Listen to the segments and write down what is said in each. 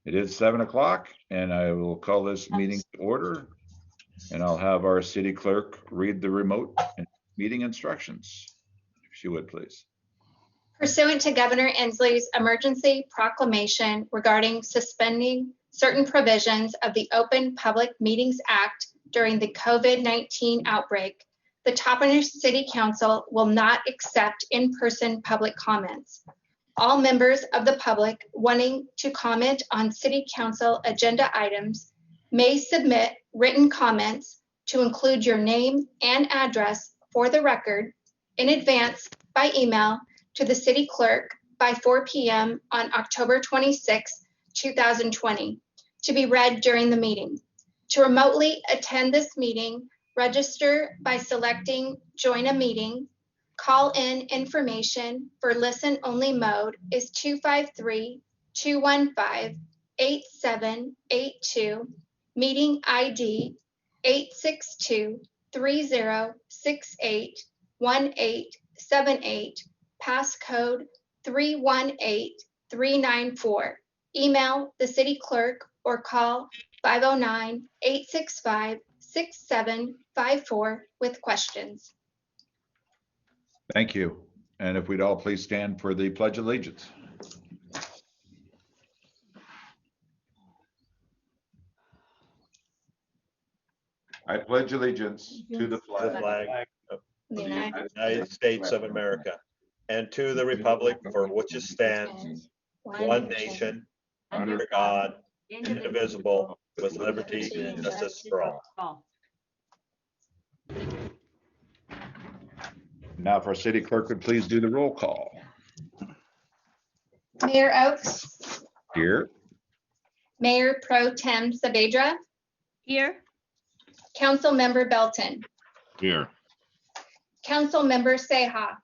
It is 7 o'clock, and I will call this meeting to order. And I'll have our city clerk read the remote meeting instructions, if she would, please. Pursuant to Governor Inslee's emergency proclamation regarding suspending certain provisions of the Open Public Meetings Act during the COVID-19 outbreak, the Toppenish City Council will not accept in-person public comments. All members of the public wanting to comment on City Council agenda items may submit written comments to include your name and address for the record in advance by email to the City Clerk by 4 p.m. on October 26, 2020, to be read during the meeting. To remotely attend this meeting, register by selecting Join a Meeting. Call-in information for listen-only mode is 253-215-8782, meeting ID 862-3068-1878, passcode 318394. Email the city clerk or call 509-865-6754 with questions. Thank you. And if we'd all please stand for the Pledge of Allegiance. I pledge allegiance to the flag of the United States of America and to the republic for which it stands, one nation, under God, indivisible, with liberty and justice for all. Now, if our city clerk would please do the roll call. Mayor Oakes. Here. Mayor Pro Tem Saavedra. Here. Council Member Belton. Here. Council Member Seha.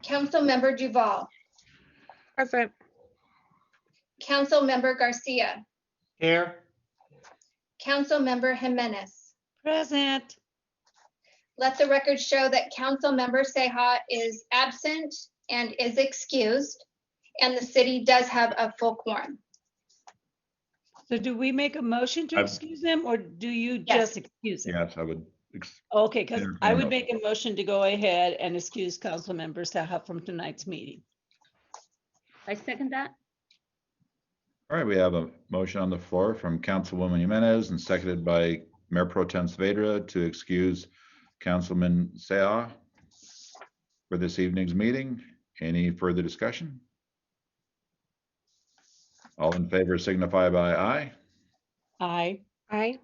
Council Member Duval. Present. Council Member Garcia. Here. Council Member Jimenez. Present. Let the record show that Council Member Seha is absent and is excused, and the city does have a full quorum. So do we make a motion to excuse them, or do you Yes. just excuse them? Yes, I would. Okay, because I would make a motion to go ahead and excuse council members to have from tonight's meeting. I second that. All right, we have a motion on the floor from Councilwoman Jimenez and seconded by Mayor Pro Tem Saavedra to excuse Councilman Seah for this evening's meeting. Any further discussion? All in favor signify by aye. Aye. Aye.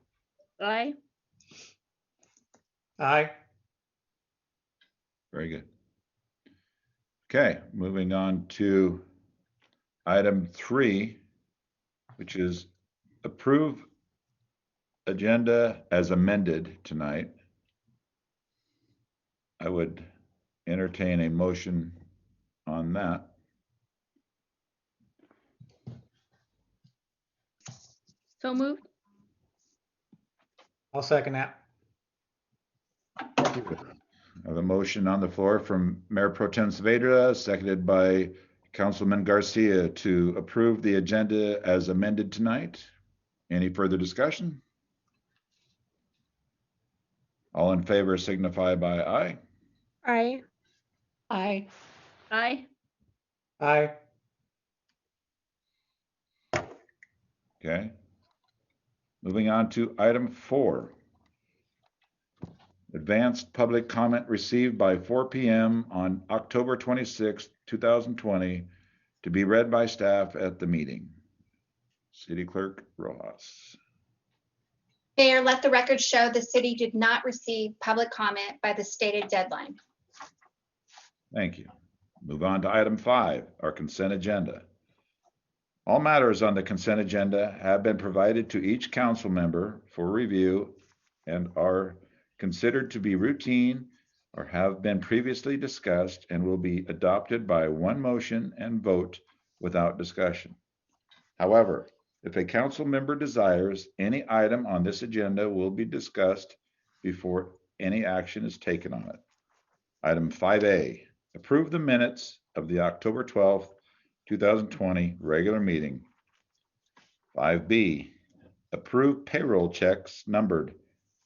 Aye. Very good. Okay, moving on to item 3, which is approve agenda as amended tonight. I would entertain a motion on that. So moved. I'll second that. I have a motion on the floor from Mayor Pro Tem Saavedra, seconded by Councilman Garcia to approve the agenda as amended tonight. Any further discussion? All in favor signify by aye. Aye. Aye. Aye. Aye. Okay. Moving on to item 4. Advanced public comment received by 4 p.m. on October 26, 2020, to be read by staff at the meeting. City Clerk Rojas. Mayor, let the record show the city did not receive public comment by the stated deadline. Thank you. Move on to item 5, our consent agenda. All matters on the consent agenda have been provided to each council member for review and are considered to be routine or have been previously discussed and will be adopted by one motion and vote without discussion. However, if a council member desires, any item on this agenda will be discussed before any action is taken on it. Item 5A, approve the minutes of the October 12th, 2020 regular meeting. 5B, approve payroll checks numbered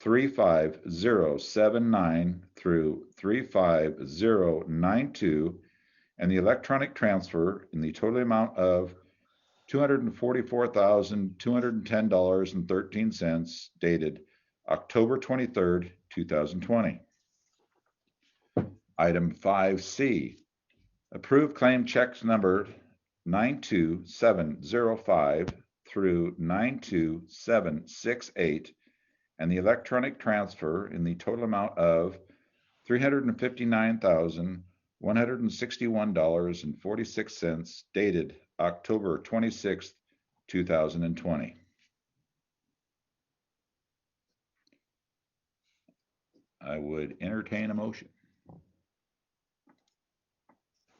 35079 through 35092 and the electronic transfer in the total amount of $244,210.13 dated October 23rd, 2020. Item 5C, approve claim checks numbered 92705 through 92768 and the electronic transfer in the total amount of $359,161.46 dated October 26th, 2020. I would entertain a motion.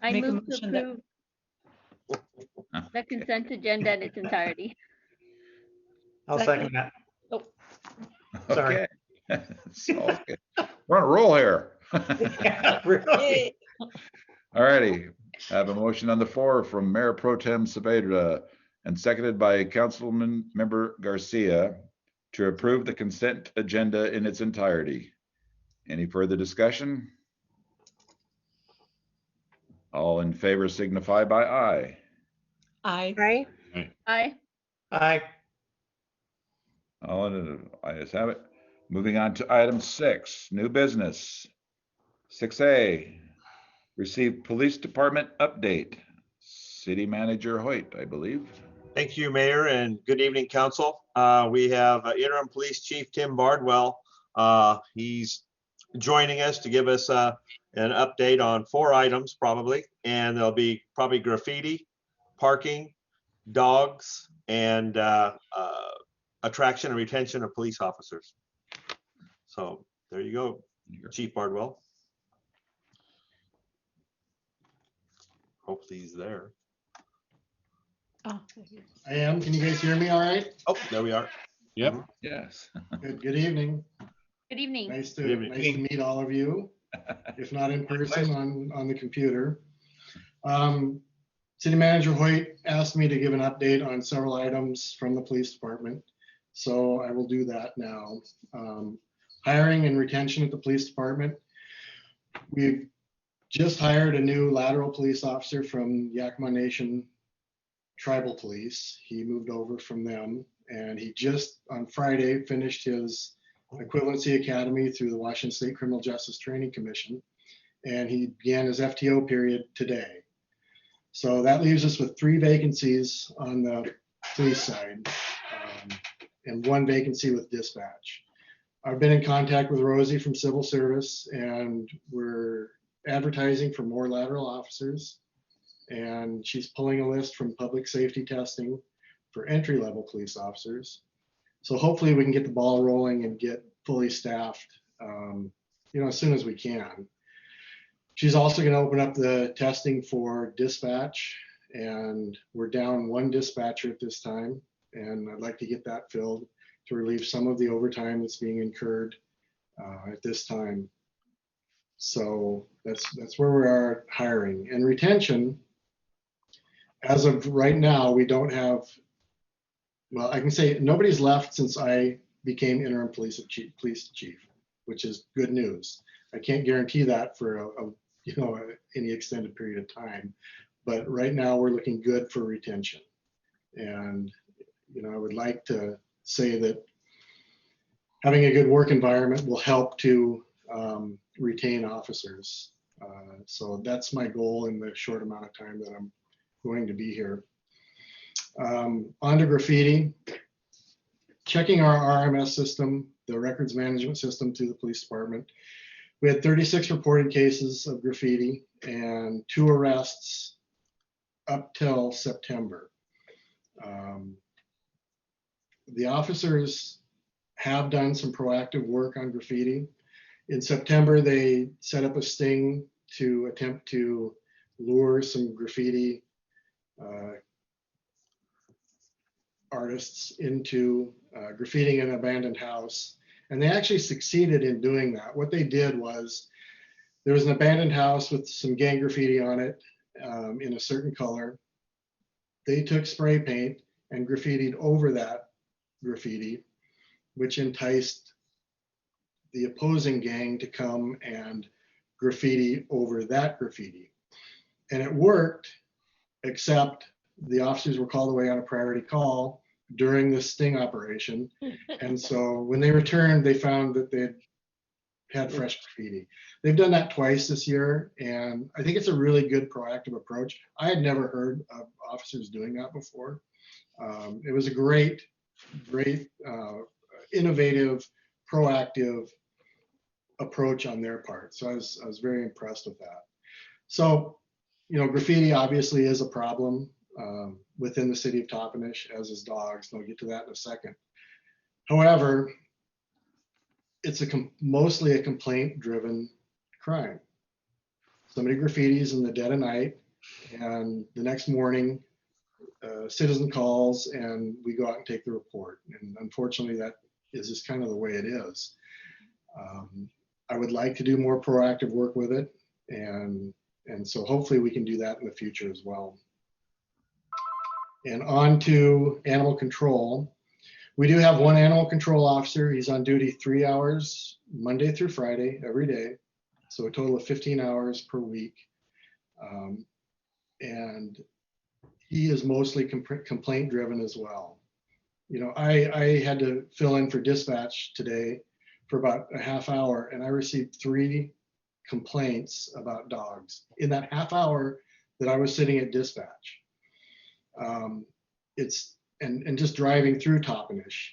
I Make a move to motion that- approve the consent agenda in its entirety. I'll second that. Oh, Sorry. Okay. So, okay. We're on a roll here. Yeah, really. All righty. I have a motion on the floor from Mayor Pro Tem Saavedra and seconded by Councilman Member Garcia to approve the consent agenda in its entirety. Any further discussion? All in favor signify by aye. aye. Aye. Aye. All in, ayes have it. Moving on to item 6, new business. 6A, receive police department update. City Manager Hoyt, I believe. Thank you, Mayor, and good evening, Council. We have Interim Police Chief Tim Bardwell. He's joining us to give us an update on 4 items probably, and there'll be probably graffiti, parking, dogs, and attraction and retention of police officers. So there you go, Chief Bardwell. Hopefully he's there. Oh, I am. Can you guys hear me all right? Oh, there we are. Yep. Yes. Good evening. Good evening. Nice Good to evening. nice to meet all of you, if not in person, on the computer. City Manager Hoyt asked me to give an update on several items from the police department, so I will do that now. Hiring and retention at the police department. We've just hired a new lateral police officer from Yakima Nation Tribal Police. He moved over from them, and he just on Friday finished his equivalency academy through the Washington State Criminal Justice Training Commission, and he began his FTO period today. So that leaves us with 3 vacancies on the police side, and 1 vacancy with dispatch. I've been in contact with Rosie from Civil Service, and we're advertising for more lateral officers, and she's pulling a list from public safety testing for entry-level police officers. So hopefully we can get the ball rolling and get fully staffed, as soon as we can. She's also going to open up the testing for dispatch, and we're down 1 dispatcher at this time, and I'd like to get that filled to relieve some of the overtime that's being incurred at this time. So that's where we are hiring. And retention, as of right now, we don't have, well, I can say nobody's left since I became interim police chief, which is good news. I can't guarantee that for any extended period of time, but right now we're looking good for retention. And I would like to say that having a good work environment will help to retain officers. So that's my goal in the short amount of time that I'm going to be here. On to graffiti. Checking our RMS system, the records management system through the police department. We had 36 reported cases of graffiti and 2 arrests up till September. The officers have done some proactive work on graffiti. In September, they set up a sting to attempt to lure some graffiti artists into graffitiing an abandoned house. And they actually succeeded in doing that. What they did was, there was an abandoned house with some gang graffiti on it, in a certain color. They took spray paint and graffitied over that graffiti, which enticed the opposing gang to come and graffiti over that graffiti. And it worked, except the officers were called away on a priority call during this sting operation. And so when they returned, they found that they had fresh graffiti. They've done that twice this year, and I think it's a really good proactive approach. I had never heard of officers doing that before. It was a great, innovative, proactive approach on their part. So I was very impressed with that. So, graffiti obviously is a problem within the city of Toppenish, as is dogs. And I'll get to that in a second. However, it's mostly a complaint-driven crime. Somebody graffitis in the dead of night, and the next morning, a citizen calls, and we go out and take the report. And unfortunately, that is just kind of the way it is. I would like to do more proactive work with it, and so hopefully we can do that in the future as well. And on to animal control. We do have one animal control officer. He's on duty 3 hours, Monday through Friday, every day. So a total of 15 hours per week. And he is mostly complaint driven as well. I had to fill in for dispatch today for about a half hour, and I received 3 complaints about dogs in that half hour that I was sitting at dispatch. And just driving through Toppenish,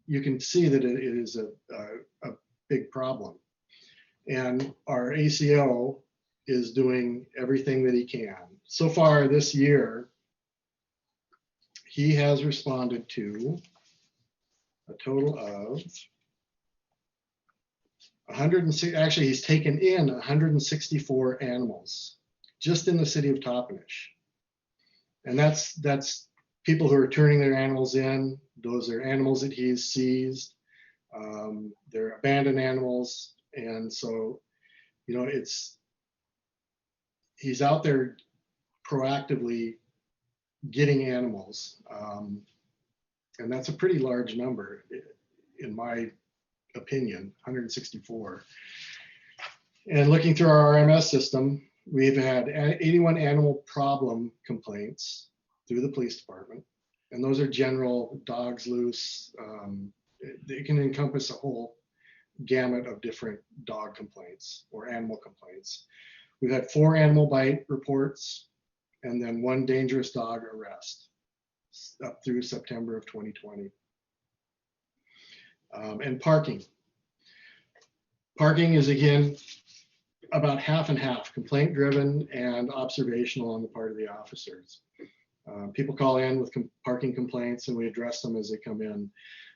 you can see that it is a big problem. And our ACO is doing everything that he can. So far this year, he has responded to a total of 106, actually he's taken in 164 animals just in the city of Toppenish. And that's people who are turning their animals in. Those are animals that he's seized. They're abandoned animals. And so, he's out there proactively getting animals. And that's a pretty large number, in my opinion, 164. And looking through our RMS system, we've had 81 animal problem complaints through the police department. And those are general dogs loose. It can encompass a whole gamut of different dog complaints or animal complaints. We've had 4 animal bite reports and then 1 dangerous dog arrest up through September of 2020. And parking. Parking is, again, about half and half, complaint driven and observational on the part of the officers. People call in with parking complaints and we address them as they come in.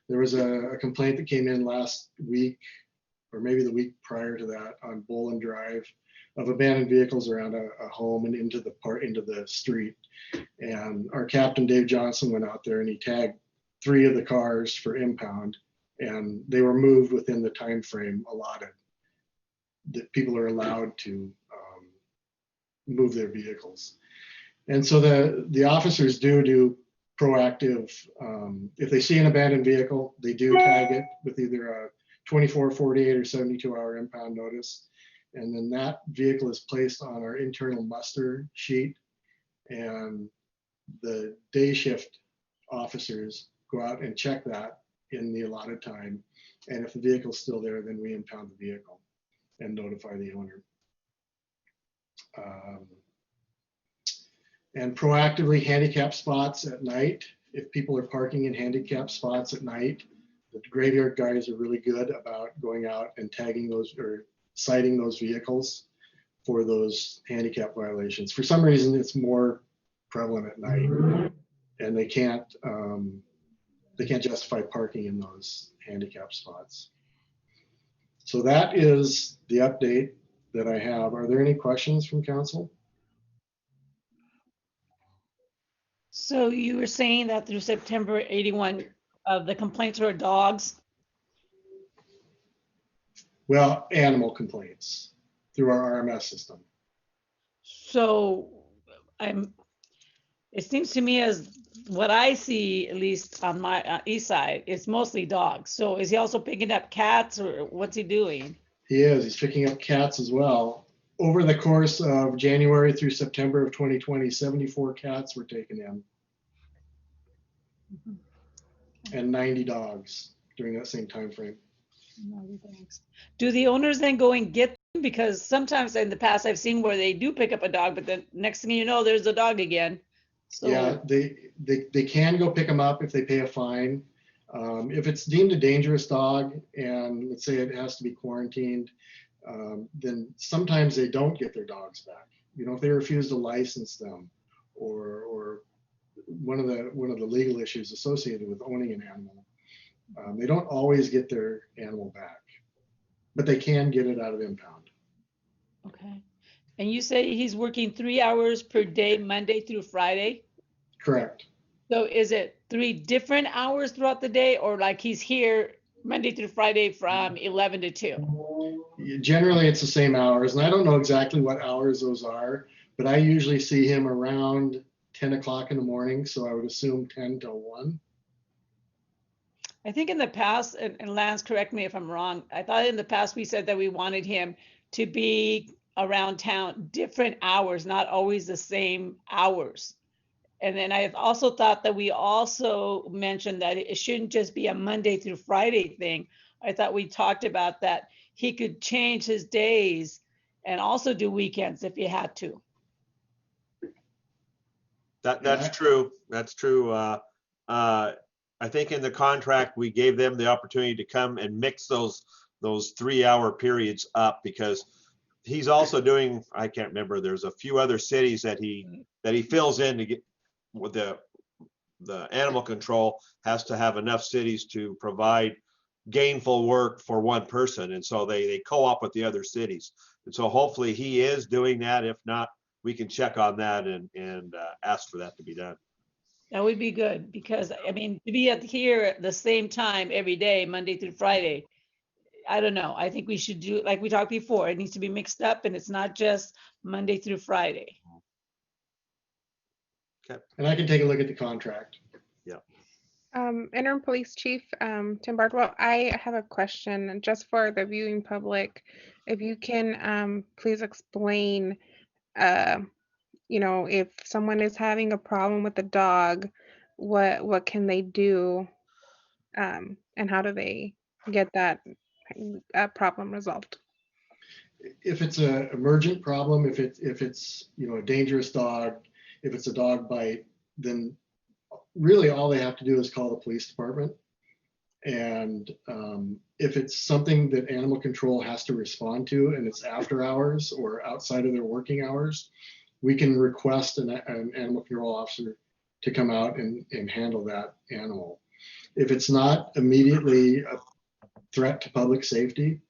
There was a complaint that came in last week, or maybe the week prior to that, on Boland Drive, of abandoned vehicles around a home and into the street. And our captain, Dave Johnson, went out there and he tagged 3 of the cars for impound, and they were moved within the time frame allotted that people are allowed to move their vehicles. And so the officers do proactive, if they see an abandoned vehicle, they do tag it with either a 24, 48, or 72-hour impound notice. And then that vehicle is placed on our internal muster sheet, and the day shift officers go out and check that in the allotted time. And if the vehicle's still there, then we impound the vehicle and notify the owner. And proactively handicap spots at night. If people are parking in handicap spots at night, the graveyard guys are really good about going out and tagging those or citing those vehicles for those handicap violations. For some reason, it's more prevalent at night, and they can't justify parking in those handicap spots. So that is the update that I have. Are there any questions from council? So you were saying that through September, 81 of the complaints were dogs? Well, animal complaints through our RMS system. So it seems to me as what I see, at least on my east side, it's mostly dogs. So is he also picking up cats or what's he doing? He is. He's picking up cats as well. Over the course of January through September of 2020, 74 cats were taken in and 90 dogs during that same time frame. Do the owners then go and get them? Because sometimes in the past I've seen where they do pick up a dog, but then next thing you know, there's a dog again. So Yeah, they can go pick them up if they pay a fine. If it's deemed a dangerous dog and let's say it has to be quarantined, then sometimes they don't get their dogs back. You know, if they refuse to license them, or one of the legal issues associated with owning an animal, they don't always get their animal back, but they can get it out of impound. okay. And you say he's working 3 hours per day, Monday through Friday? Correct. So is it 3 different hours throughout the day, or like he's here Monday through Friday from 11 to 2? Generally, it's the same hours, and I don't know exactly what hours those are, but I usually see him around 10 o'clock in the morning, so I would assume 10 till 1. I think in the past, and Lance, correct me if I'm wrong, I thought in the past we said that we wanted him to be around town different hours, not always the same hours. And then I also thought that we also mentioned that it shouldn't just be a Monday through Friday thing. I thought we talked about that he could change his days and also do weekends if he had to. That's true. That's true. I think in the contract, we gave them the opportunity to come and mix those 3-hour periods up, because he's also doing, I can't remember, there's a few other cities that he fills in to get with the animal control, has to have enough cities to provide gainful work for one person. And so they co-op with the other cities. And so hopefully he is doing that. If not, we can check on that and ask for that to be done. That would be good, because I mean, to be here at the same time every day, Monday through Friday, I don't know. I think we should do, like we talked before, it needs to be mixed up and it's not just Monday through Friday. Okay. And I can take a look at the contract. Interim Police Chief Tim Bardwell, I have a question just for the viewing public. If you can please explain, if someone is having a problem with the dog, what can they do, and how do they get that problem resolved? If it's an emergent problem, if it's a dangerous dog, if it's a dog bite, then really all they have to do is call the police department. And if it's something that animal control has to respond to and it's after hours or outside of their working hours, we can request an animal control officer to come out and handle that animal. If it's not immediately a threat to public safety,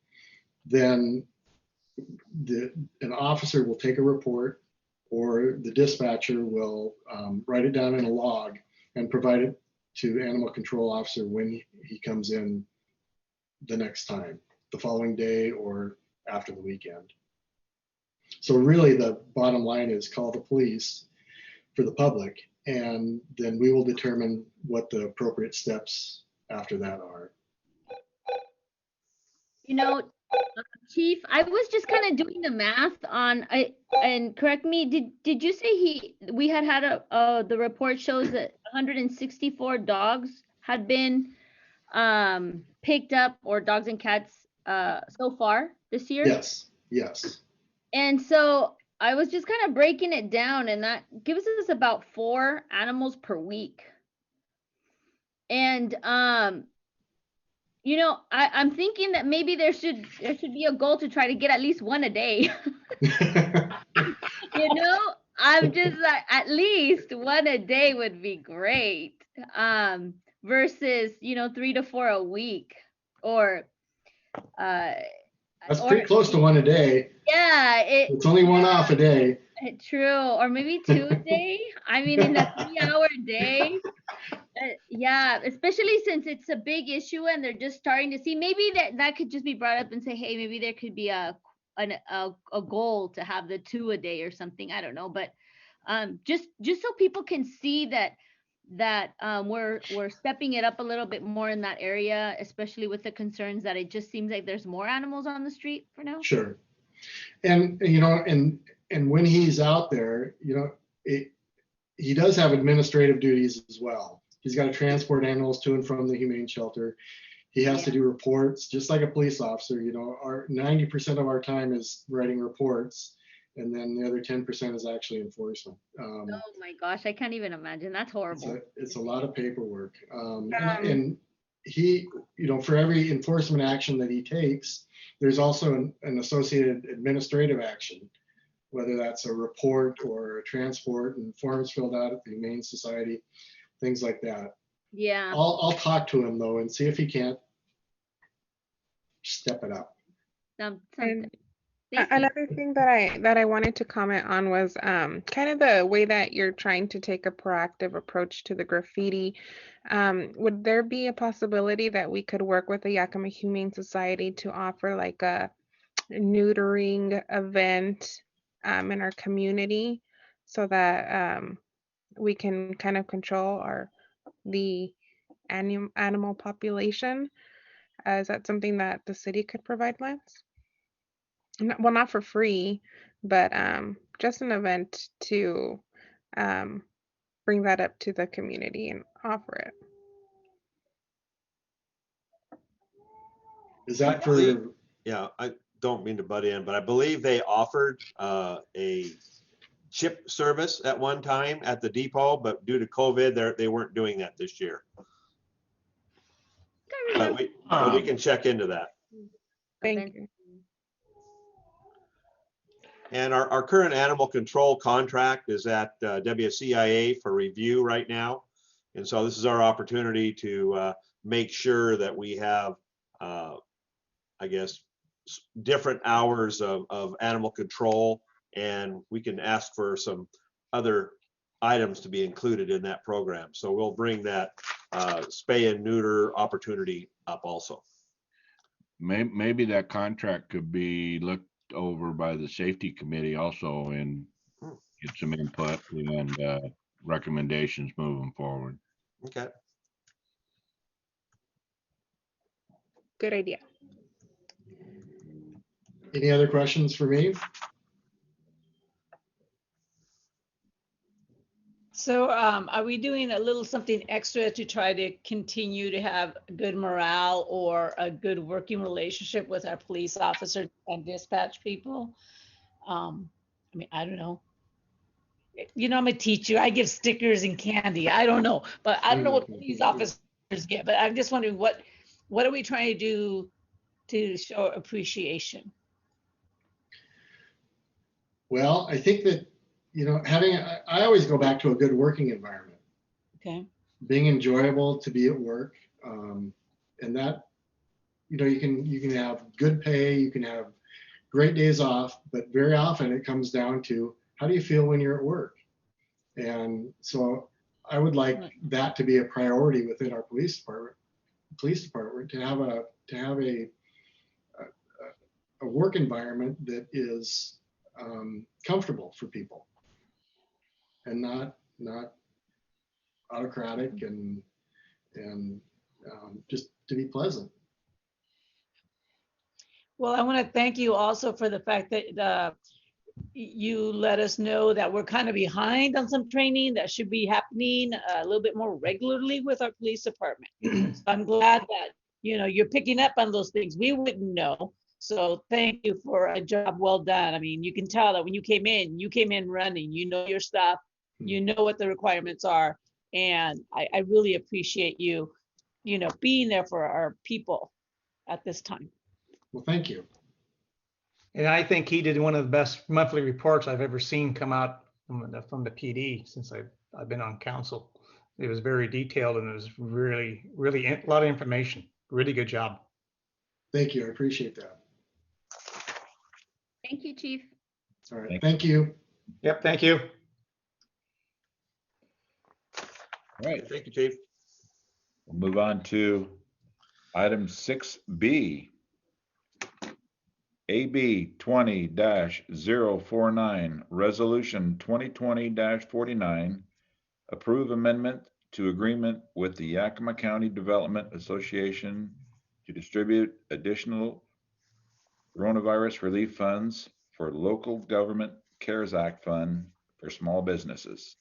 then an officer will take a report, or the dispatcher will write it down in a log and provide it to animal control officer when he comes in the next time, the following day or after the weekend. So really the bottom line is call the police for the public, and then we will determine what the appropriate steps after that are. Chief, I was just kind of doing the math on, and correct me, did you say we had the report shows that 164 dogs had been picked up, or dogs and cats so far this year? Yes. And so I was just kind of breaking it down, and that gives us about 4 animals per week. And I'm thinking that maybe there should be a goal to try to get at least one a day. I'm just like, at least one a day would be great. Versus 3 to 4 a week, or that's pretty close to one a day. Yeah, it's only one off a day. True, or maybe 2 a day. I mean, in a 3-hour day. Yeah, especially since it's a big issue and they're just starting to see. Maybe that could just be brought up and say, hey, maybe there could be a goal to have the 2 a day or something. I don't know, but Just so people can see that we're stepping it up a little bit more in that area, especially with the concerns that it just seems like there's more animals on the street for now. Sure. And, and when he's out there, he does have administrative duties as well. He's got to transport animals to and from the humane shelter. He has to do reports, just like a police officer. Our 90% of our time is writing reports, and then the other 10% is actually enforcement. Oh my gosh, I can't even imagine. That's horrible. It's a lot of paperwork. And he, for every enforcement action that he takes, there's also an associated administrative action, whether that's a report or a transport and forms filled out at the Humane Society, things like that. Yeah. I'll talk to him though and see if he can't step it up. Sounds And good. Thank you. another thing that I wanted to comment on was kind of the way that you're trying to take a proactive approach to the graffiti. Would there be a possibility that we could work with the Yakima Humane Society to offer like a neutering event in our community so that we can kind of control the animal population? Is that something that the city could provide, Lance? Well, not for free, but just an event to bring that up to the community and offer it. Is that for? Yeah, I don't mean to butt in, but I believe they offered a chip service at one time at the depot, but due to COVID, they weren't doing that this year. But we can check into that. Thank you. And our current animal control contract is at WCIA for review right now. And so this is our opportunity to make sure that we have, I guess, different hours of animal control, and we can ask for some other items to be included in that program. So we'll bring that spay and neuter opportunity up also. Maybe that contract could be looked over by the safety committee also and get some input and recommendations moving forward. Okay. Good idea. Any other questions for me? So are we doing a little something extra to try to continue to have good morale or a good working relationship with our police officers and dispatch people? I mean, I don't know. I'm a teacher. I give stickers and candy. I don't know, but I don't know what police officers get. But I'm just wondering what are we trying to do to show appreciation? Well, I think that, I always go back to a good working environment. Okay. Being enjoyable to be at work. And that, you can have good pay, you can have great days off, but very often it comes down to how do you feel when you're at work? And so I would like that to be a priority within our police department to have a work environment that is comfortable for people and not autocratic and just to be pleasant. Well, I want to thank you also for the fact that you let us know that we're kind of behind on some training that should be happening a little bit more regularly with our police department. So I'm glad that, you're picking up on those things. We wouldn't know. So thank you for a job well done. I mean, you can tell that when you came in running, you know your stuff, you know what the requirements are. And I really appreciate you, being there for our people at this time. Well, thank you. And I think he did one of the best monthly reports I've ever seen come out from the PD since I've been on council. It was very detailed and it was really, really a lot of information. Really good job. Thank you. I appreciate that. Thank you, Chief. All right. Thank you. Yep. Thank you. All right. Thank you, Chief. We'll move on to item 6B. AB 20-049, Resolution 2020-49, approve amendment to agreement with the Yakima County Development Association to distribute additional coronavirus relief funds for local government CARES Act fund for small businesses.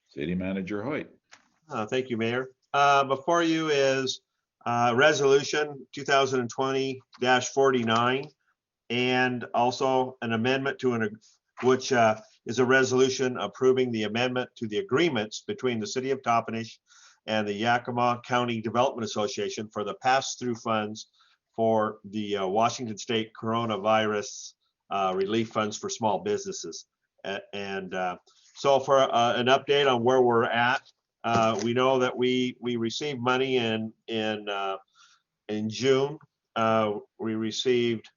City Manager Hoyt. Thank you, Mayor. Before you is Resolution 2020-49, and also an amendment to which is a resolution approving the amendment to the agreements between the City of Toppenish and the Yakima County Development Association for the pass-through funds for the Washington State Coronavirus Relief Funds for Small Businesses. So for an update on where we're at, we know that we received money in June. We received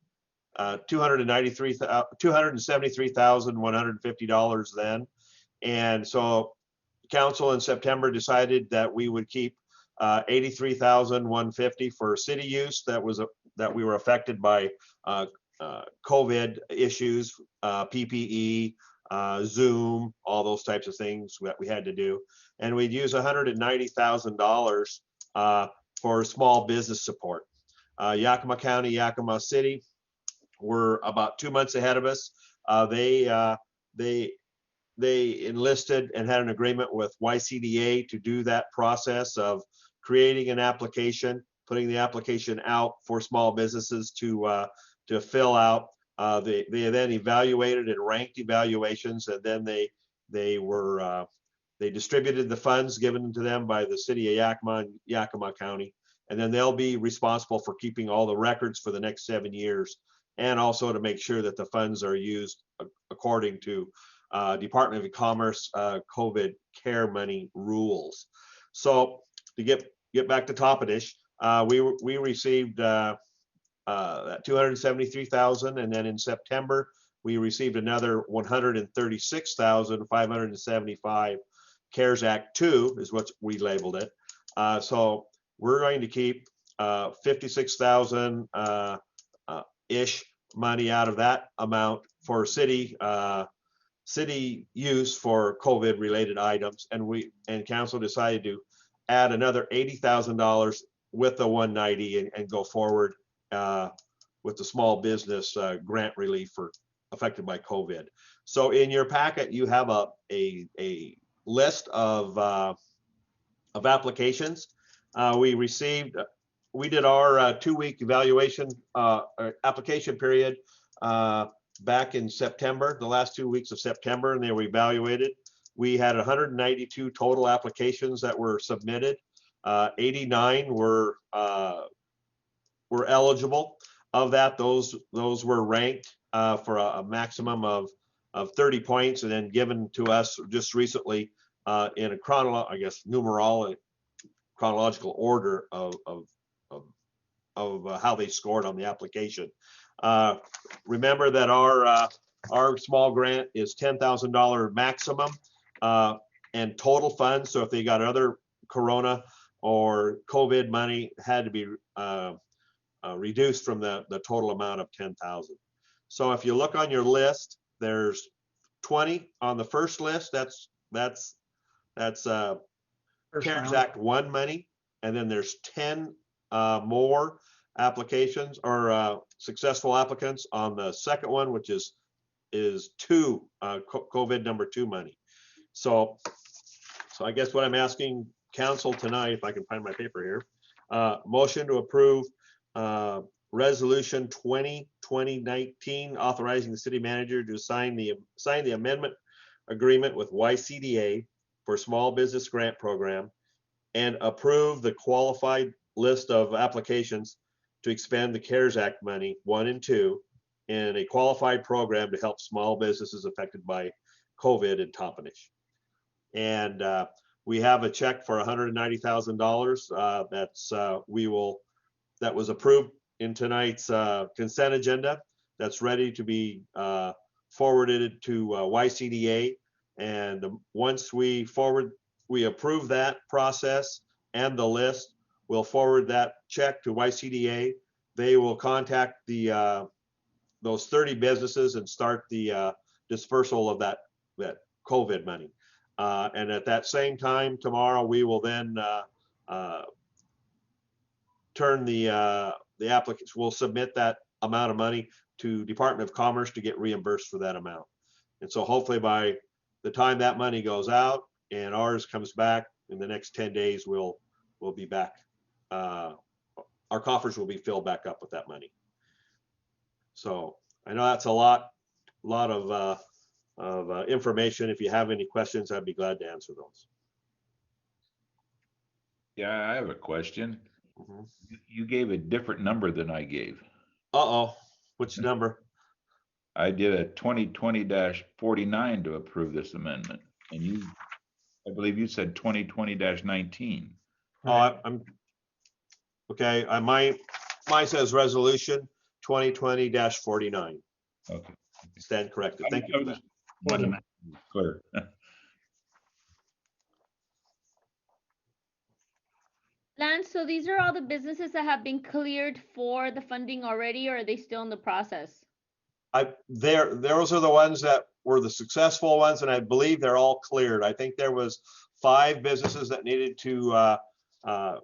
$273,150 then. And so council in September decided that we would keep $83,150 for city use that we were affected by COVID issues, PPE, Zoom, all those types of things that we had to do. And we'd use $190,000 for small business support. Yakima County, Yakima City were about 2 months ahead of us. They enlisted and had an agreement with YCDA to do that process of creating an application, putting the application out for small businesses to fill out. They then evaluated and ranked evaluations, and then they distributed the funds given to them by the city of Yakima and Yakima County, and then they'll be responsible for keeping all the records for the next 7 years, and also to make sure that the funds are used according to Department of Commerce COVID care money rules. So to get back to Toppenish, we received that $273,000, and then in September we received another $136,575. CARES Act 2 is what we labeled it. So we're going to keep 56,000 ish money out of that amount for city use for COVID related items, and council decided to add another $80,000 with the 190 and go forward with the small business grant relief for affected by COVID. So in your packet you have a list of applications. We did our 2-week evaluation application period back in September, the last 2 weeks of September, and they were evaluated. We had 192 total applications that were submitted. 89 were eligible. Of that, those were ranked for a maximum of 30 points, and then given to us just recently in a chronological order of how they scored on the application. Remember that our small grant is $10,000 maximum and total funds. So if they got other Corona or COVID money, had to be reduced from the total amount of 10,000. So if you look on your list, there's 20 on the first list. That's CARES Act 1 money, and then there's 10 more applications or successful applicants on the second one, which is 2 COVID number 2 money. So I guess what I'm asking council tonight, if I can find my paper here, motion to approve resolution 2020-19 authorizing the city manager to sign the amendment agreement with YCDA for small business grant program, and approve the qualified list of applications to expend the CARES Act money 1 and 2 in a qualified program to help small businesses affected by COVID in Toppenish. And we have a check for $190,000 that was approved in tonight's consent agenda. That's ready to be forwarded to YCDA. And once we approve that process and the list, we'll forward that check to YCDA. They will contact the those 30 businesses and start the dispersal of that COVID money. And at that same time tomorrow, we will then turn the applicants. We'll submit that amount of money to Department of Commerce to get reimbursed for that amount. And so hopefully by the time that money goes out and ours comes back in the next 10 days, we'll be back. Our coffers will be filled back up with that money. So I know that's a lot of information. If you have any questions, I'd be glad to answer those. Yeah, I have a question. Mhm. You gave a different number than I gave. Uh-oh, which number? I did a 2020-49 to approve this amendment, and you, I believe you said 2020-19. Oh, I'm okay. Mine says resolution 2020-49. Okay. Stand corrected. Thank you for that. Wanted to make it clear. Lance, so these are all the businesses that have been cleared for the funding already, or are they still in the process? Those are the ones that were the successful ones, and I believe they're all cleared. I think there was 5 businesses that needed to a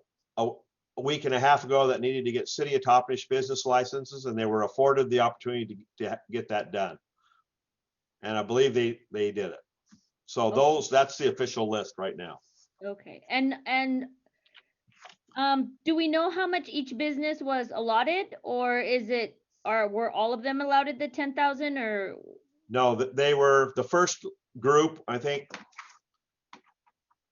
week and a half ago that needed to get City of Toppenish business licenses, and they were afforded the opportunity to get that done. And I believe they did it. So Okay. that's the official list right now. Okay, and do we know how much each business was allotted, or were all of them allotted the 10,000, or? No, they were the first group. I think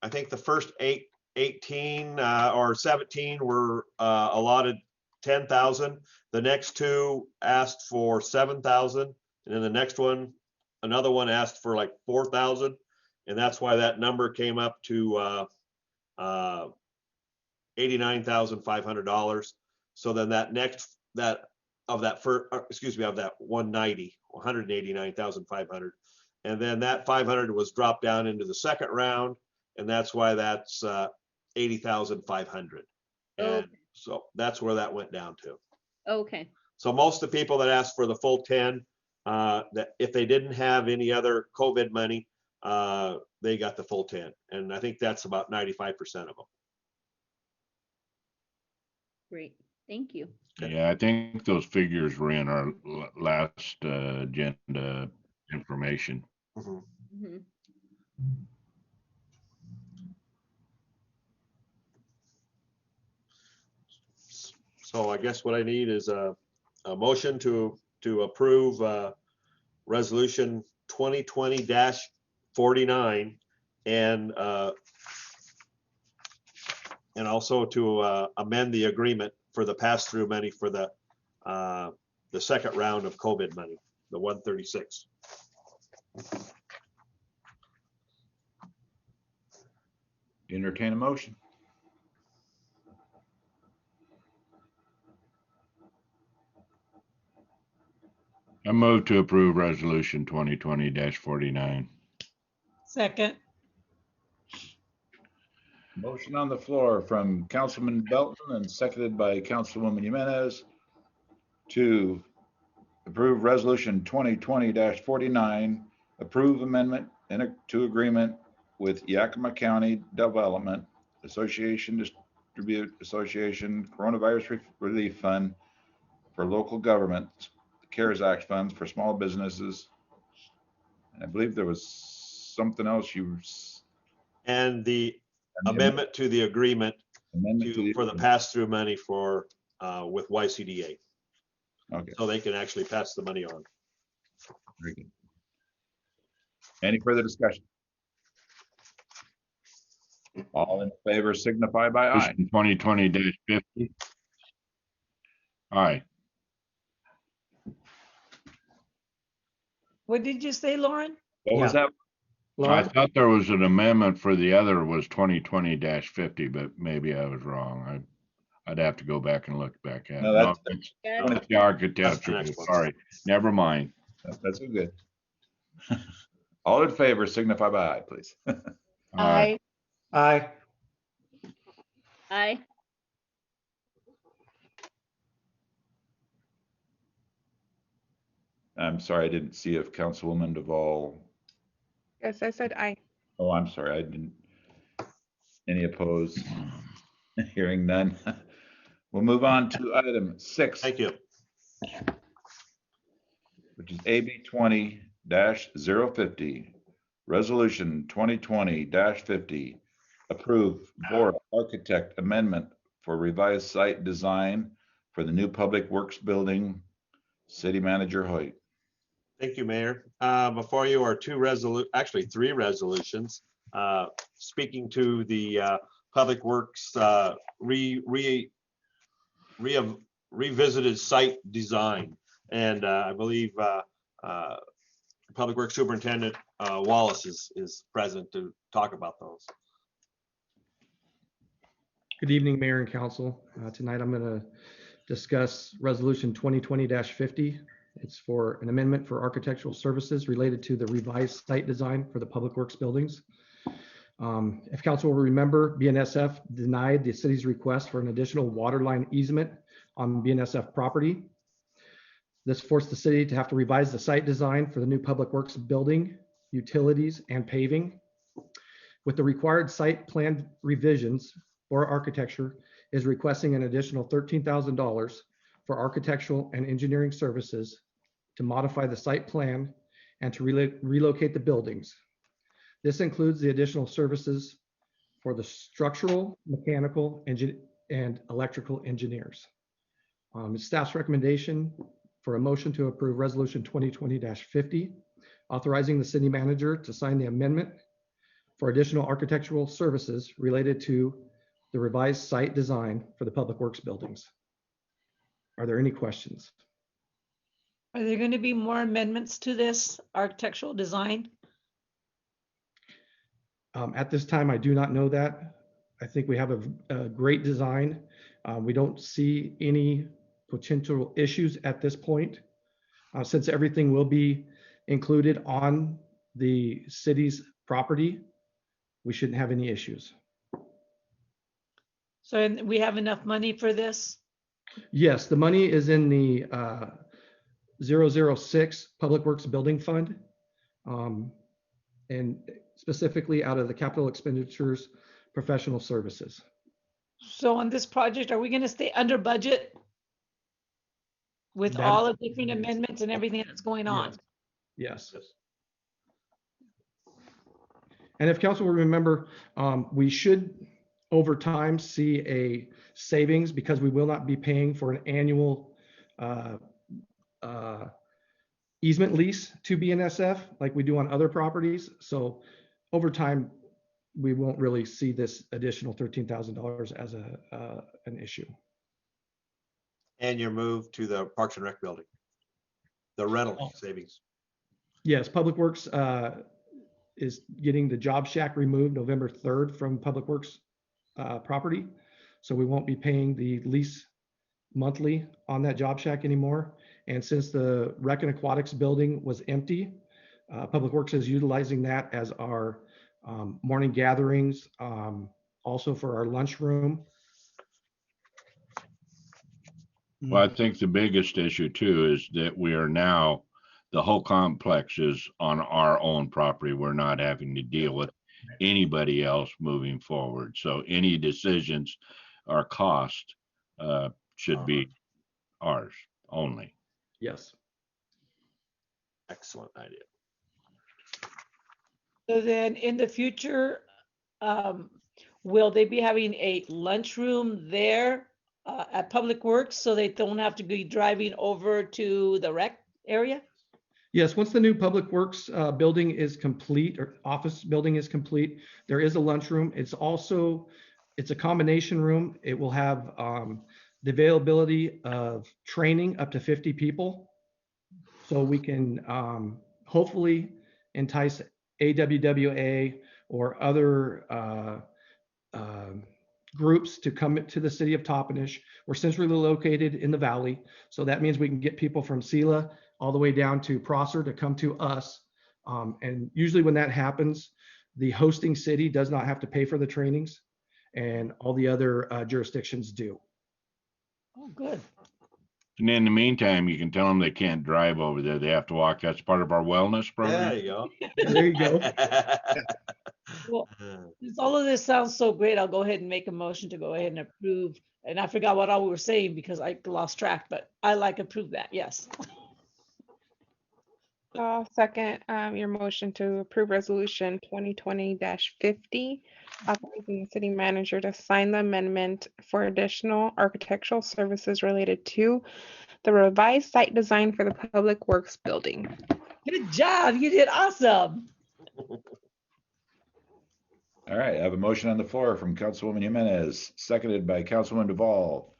the first 18 or 17 were allotted 10,000. The next 2 asked for 7,000, and then the next one, another one asked for like 4,000, and that's why that number came up to $89,500. So then that 189,500, and then that 500 was dropped down into the second round, and that's why that's 80,500. And so that's where that went down to. Okay. So most of the people that asked for the full 10, that if they didn't have any other COVID money, they got the full 10, and I think that's about 95% of them. Great, thank you. Okay. Yeah, I think those figures were in our last agenda information. Mhm. Mhm. So I guess what I need is a motion to approve resolution 2020-49 and also to amend the agreement for the pass-through money for the second round of COVID money, the 136. Entertain a motion. I move to approve resolution 2020-49. Second. Motion on the floor from Councilman Belton and seconded by Councilwoman Jimenez to approve resolution 2020-49, approve amendment to agreement with Yakima County Development Association, Distribute Association, Coronavirus Relief Fund for local governments, the CARES Act funds for small businesses. And I believe there was something else And the amendment to the agreement for the pass-through money for with YCDA. Okay. So they can actually pass the money on. Very good. Any further discussion? All in favor signify by aye. 2020-50. Aye. What did you say, Lauren? What was that? I Lauren? thought there was an amendment for the other was 2020-50, but maybe I was wrong. I'd have to go back and look back at it. No, No, that's it's the architectural. next one. Sorry, never mind. that's good. All in favor signify by aye, please. Aye. Aye. Aye. I'm sorry, I didn't see if Councilwoman Duvall. Yes, I said aye. Oh, I'm sorry, I didn't. Any opposed? Hearing none. We'll move on to item 6, Thank you. which is AB 20-050, Resolution 2020-50, approve Board Architect amendment for revised site design for the new Public Works Building. City Manager Hoyt. Thank you, Mayor. Before you are actually three resolutions. Speaking to the Public Works revisited site design. And I believe Public Works Superintendent Wallace is present to talk about those. Good evening, Mayor and Council. Tonight I'm going to discuss Resolution 2020-50. It's for an amendment for architectural services related to the revised site design for the Public Works buildings. If Council will remember, BNSF denied the city's request for an additional water line easement on BNSF property. This forced the city to have to revise the site design for the new Public Works building, utilities, and paving. With the required site plan revisions, Bora Architecture is requesting an additional $13,000 for architectural and engineering services to modify the site plan and to relocate the buildings. This includes the additional services for the structural, mechanical, and electrical engineers. Staff's recommendation for a motion to approve Resolution 2020-50, authorizing the city manager to sign the amendment for additional architectural services related to the revised site design for the Public Works buildings. Are there any questions? Are there going to be more amendments to this architectural design? At this time, I do not know that. I think we have a great design. We don't see any potential issues at this point. Since everything will be included on the city's property, we shouldn't have any issues. So we have enough money for this? Yes, the money is in the 006 Public Works Building Fund, and specifically out of the capital expenditures, professional services. So on this project, are we going to stay under budget with all the different amendments and everything that's going on? Yes. And if council will remember, we should over time see a savings because we will not be paying for an annual easement lease to BNSF like we do on other properties. So over time, we won't really see this additional $13,000 as an issue. And your move to the Parks and Rec building, the rental savings. Yes, Public Works is getting the Job Shack removed November 3rd from Public Works property. So we won't be paying the lease monthly on that Job Shack anymore. And since the Rec and Aquatics building was empty, Public Works is utilizing that as our morning gatherings, also for our lunchroom. Well, I think the biggest issue too is that we are now, the whole complex is on our own property. We're not having to deal with anybody else moving forward. So any decisions or cost should be ours only. Yes. Excellent idea. So then in the future, will they be having a lunchroom there at Public Works so they don't have to be driving over to the rec area? Yes, once the new Public Works building is complete, or office building is complete, there is a lunchroom. It's a combination room. It will have the availability of training up to 50 people. So we can hopefully entice AWWA or other groups to come to the city of Toppenish. We're centrally located in the valley. So that means we can get people from Sela all the way down to Prosser to come to us. And usually when that happens, the hosting city does not have to pay for the trainings, and all the other jurisdictions do. Oh, good. And in the meantime, you can tell them they can't drive over there. They have to walk. That's part of our wellness There program. you go. There you go. Well, since all of this sounds so great, I'll go ahead and make a motion to go ahead and approve. And I forgot what all we were saying because I lost track, but I like approve that, yes. I'll second your motion to approve resolution 2020-50, authorizing the city manager to sign the amendment for additional architectural services related to the revised site design for the Public Works building. Good job, you did awesome. All right, I have a motion on the floor from Councilwoman Jimenez, seconded by Councilwoman Duvall,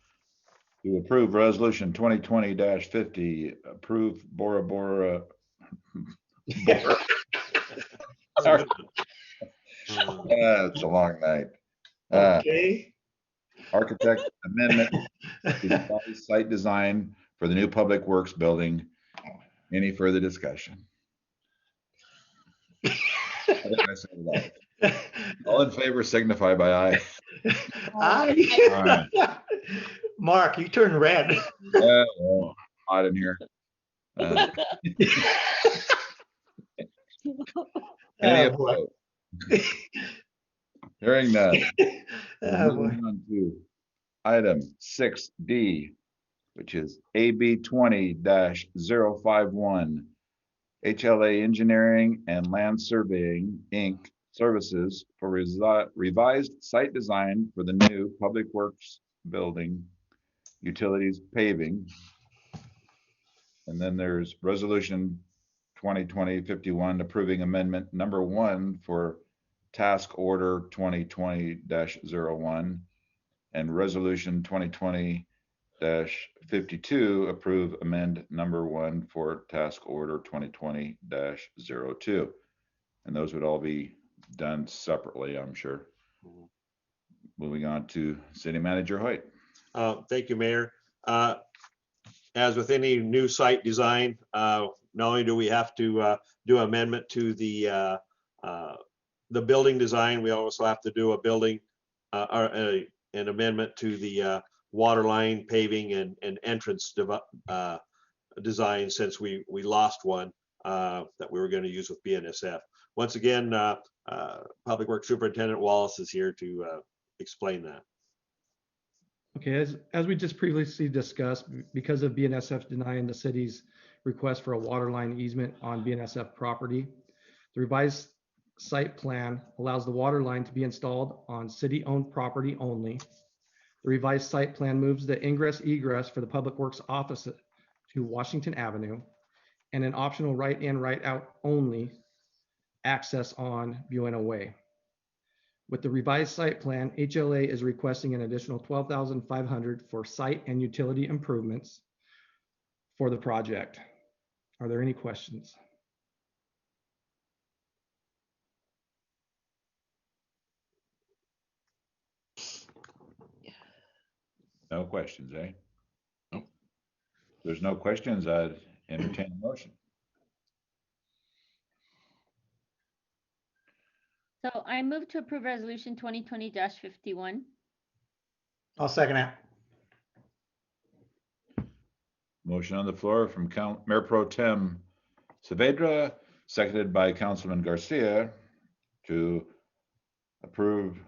to approve resolution 2020-50, approve Bora Bora. Sorry. It's a long night. Okay. Architect amendment to the site design for the new Public Works building. Any further discussion? I think I said it all. All in favor signify by aye. Aye. Mark, you turned red. Well, hot in here. Any Oh, boy. opposed? Hearing none. Oh, boy. Moving on to item 6D, which is AB 20-051, HLA Engineering and Land Surveying, Inc. services for revised site design for the new Public Works building, utilities paving. And then there's resolution 2020-51 approving amendment number 1 for task order 2020-01 and resolution 2020-52 approve amend number 1 for task order 2020-02. And those would all be done separately, I'm sure. Moving on to City Manager Hoyt. Thank you, Mayor. As with any new site design, not only do we have to do amendment to the building design, we also have to do a building or an amendment to the water line paving and entrance design, since we lost one that we were going to use with BNSF. Once again, Public Works Superintendent Wallace is here to explain that. Okay, as we just previously discussed, because of BNSF denying the city's request for a water line easement on BNSF property, the revised site plan allows the water line to be installed on city-owned property only. The revised site plan moves the ingress egress for the Public Works office to Washington Avenue and an optional right in, right out only access on Buena Way. With the revised site plan, HLA is requesting an additional $12,500 for site and utility improvements for the project. Are there any questions? No questions, eh? Nope. There's no questions. I'd entertain a motion. So I move to approve resolution 2020-51. I'll second that. Motion on the floor from Mayor Pro Tem Saavedra, seconded by Councilman Garcia, to approve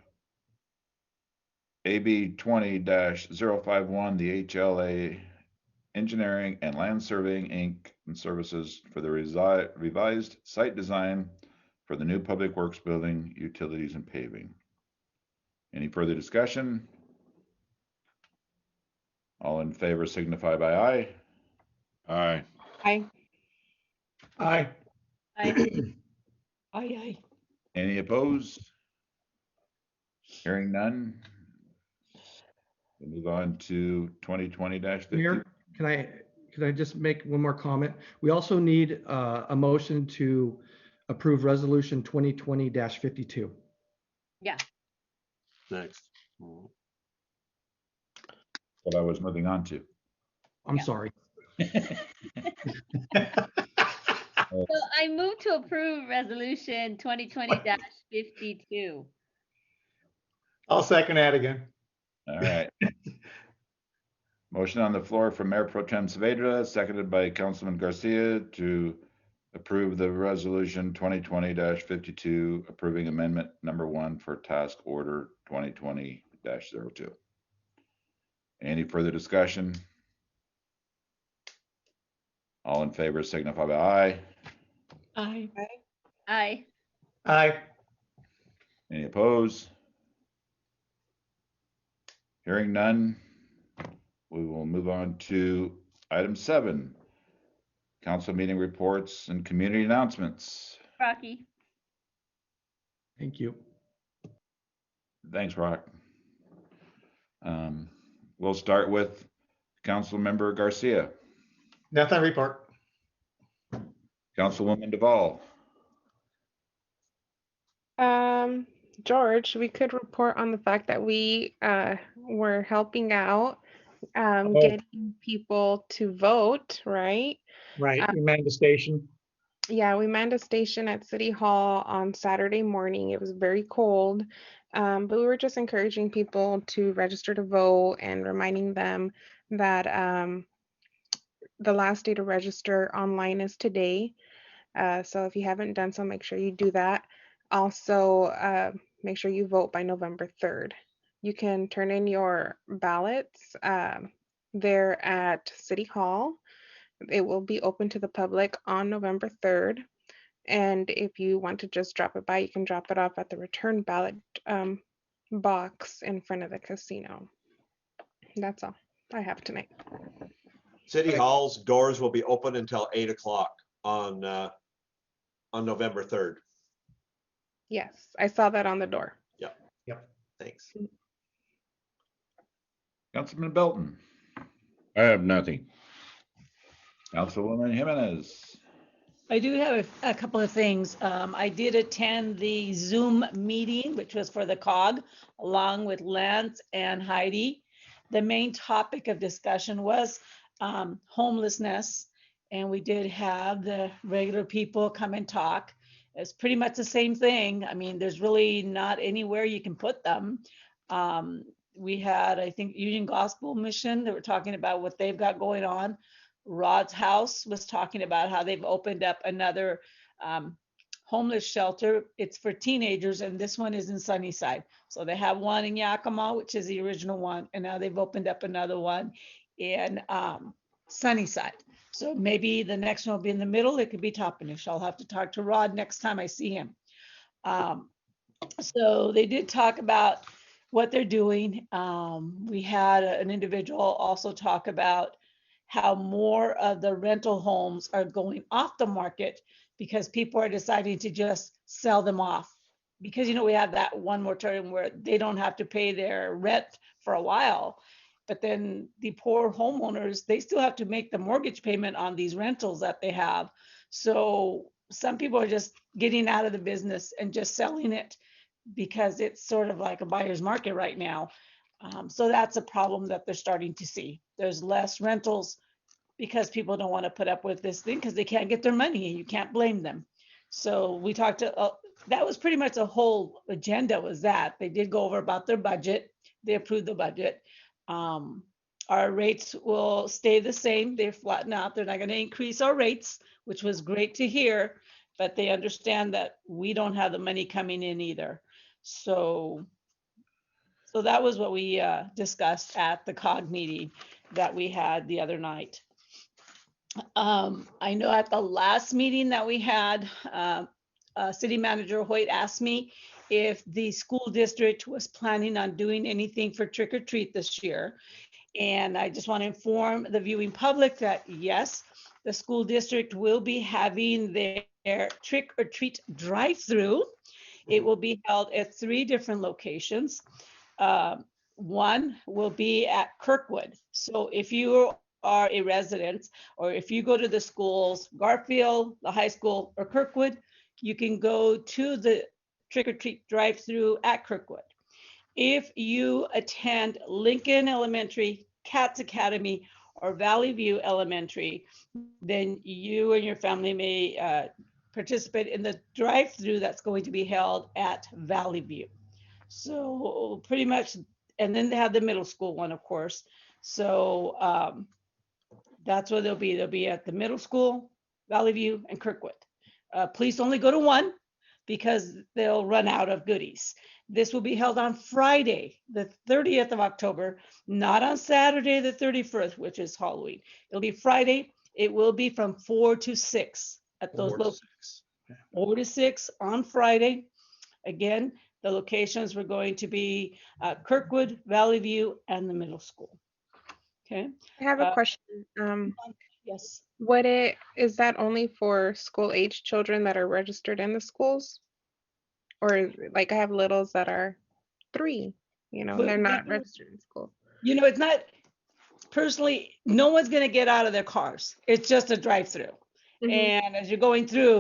AB 20-051, the HLA Engineering and Land Surveying, Inc. and services for the revised site design for the new Public Works building, utilities and paving. Any further discussion? All in favor signify by aye. Aye. Aye. Aye. Aye. Aye. Any opposed? Hearing none. We'll move on to 2020-50. Mayor, can I just make one more comment? We also need a motion to approve resolution 2020-52. Yeah. Next. What I was moving on to. I'm Yeah. sorry. So I move to approve resolution 2020-52. I'll second that again. All right. Motion on the floor from Mayor Pro Tem Saavedra, seconded by Councilman Garcia to approve the resolution 2020-52, approving amendment number 1 for task order 2020-02. Any further discussion? All in favor signify by aye. Aye. Aye. Aye. Any opposed? Hearing none, we will move on to item 7, council meeting reports and community announcements. Rocky. Thank you. Thanks, Rock. We'll start with Council Member Garcia. Nothing report. Councilwoman Duvall. George, we could report on the fact that we were helping out Oh. getting people to vote, right? Right, we manned the station. Yeah, we manned a station at City Hall on Saturday morning. It was very cold, but we were just encouraging people to register to vote and reminding them that the last day to register online is today. So if you haven't done so, make sure you do that. Also, make sure you vote by November 3rd. You can turn in your ballots there at City Hall. It will be open to the public on November 3rd. And if you want to just drop it by, you can drop it off at the return ballot box in front of the casino. That's all I have tonight. City Hall's doors will be open until 8 o'clock on November 3rd. Yes, I saw that on the door. Yep. Yep. Thanks. Councilman Belton. I have nothing. Councilwoman Jimenez. I do have a couple of things. I did attend the Zoom meeting, which was for the COG, along with Lance and Heidi. The main topic of discussion was homelessness, and we did have the regular people come and talk. It's pretty much the same thing. I mean, there's really not anywhere you can put them. We had, I think, Union Gospel Mission. They were talking about what they've got going on. Rod's House was talking about how they've opened up another homeless shelter. It's for teenagers, and this one is in Sunnyside. So they have one in Yakima, which is the original one, and now they've opened up another one in Sunnyside. So maybe the next one will be in the middle. It could be Toppenish. I'll have to talk to Rod next time I see him. So they did talk about what they're doing. We had an individual also talk about how more of the rental homes are going off the market because people are deciding to just sell them off. Because, you know, we have that one moratorium where they don't have to pay their rent for a while. But then the poor homeowners, they still have to make the mortgage payment on these rentals that they have. So some people are just getting out of the business and just selling it because it's sort of like a buyer's market right now. So that's a problem that they're starting to see. There's less rentals because people don't want to put up with this thing because they can't get their money, and you can't blame them. So we talked to, that was pretty much the whole agenda was that. They did go over about their budget. They approved the budget. Our rates will stay the same. They're flattened out. They're not going to increase our rates, which was great to hear, but they understand that we don't have the money coming in either. So that was what we discussed at the COG meeting that we had the other night. I know at the last meeting that we had, City Manager Hoyt asked me if the school district was planning on doing anything for trick or treat this year. And I just want to inform the viewing public that yes, the school district will be having their trick or treat drive-through. It will be held at 3 different locations. One will be at Kirkwood. So if you are a resident, or if you go to the schools, Garfield, the high school, or Kirkwood, you can go to the trick or treat drive-through at Kirkwood. If you attend Lincoln Elementary, Katz Academy, or Valley View Elementary, then you and your family may participate in the drive-through that's going to be held at Valley View. So pretty much, and then they have the middle school one, of course. So that's where they'll be. They'll be at the middle school, Valley View, and Kirkwood. Please only go to one because they'll run out of goodies. This will be held on Friday, the 30th of October, not on Saturday, the 31st, which is Halloween. It'll be Friday. It will be from 4 to 6 at those 4 to locations. 6. 4 to 6 on Friday. Again, the locations were going to be Kirkwood, Valley View, and the middle school. Okay. I have a Uh, question. Yes. Is that only for school age children that are registered in the schools? Or like I have littles that are 3, and they're not registered in school. It's not, personally, no one's going to get out of their cars. It's just a drive-through. Mhm. And as you're going through,